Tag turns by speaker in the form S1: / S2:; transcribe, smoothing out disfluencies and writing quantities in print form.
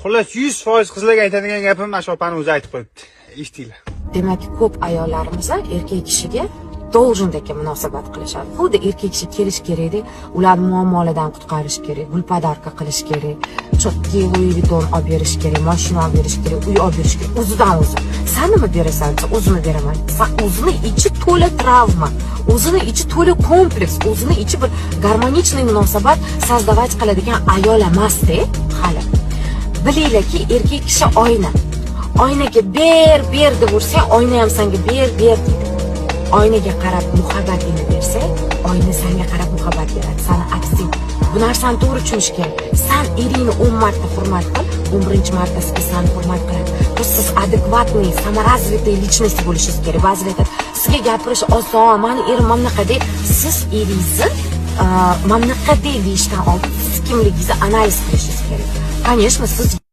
S1: Xullas 100% qizlarga aytadigan gapim mana shu opani o'zi aytib qo'yibdi. Eshitinglar.
S2: Demak, ko'p ayollarimiz erkak kishiga должендagi munosabat qilishadi. Xuddi erkak kishi kelish kerakdek, ularni muammolardan qutqarish kerak, gul podarka qilish kerak, chotki Louis Vuitton olib berish kerak, mashina olib berish kerak, uy olib berish kerak. O'zidan o'zi. Sen nima berasan? O'zimni beraman. O'zini ichi to'la travma, o'zini ichi to'la kompleks, o'zini ichi bir garmonichniy munosabat sozdavать qiladigan ayol emasda, hali. Bilinglarki, erkak kishi oyna. Oynaga ber deb ursang, oyna ham senga ber deydi. Oynaga qarab muhabbatingni bersang, oyna senga qarab muhabbat beradi. Seni aksing. Bu narsani to'g'ri tushunish kerak. Sen eringni 10 marta hurmat qil, 11-martasiga seni hurmat qiladi. Siz adekvatniy, samorazvitniy lичность bo'lishingiz kerak. Ba'zilar aytadi, sizga gapirish oson, meni erim mamnaqa deb, siz eringizni mamnaqa deyishdan oldin siz kimligingizni analiz qilishingiz kerak. Конечно, siz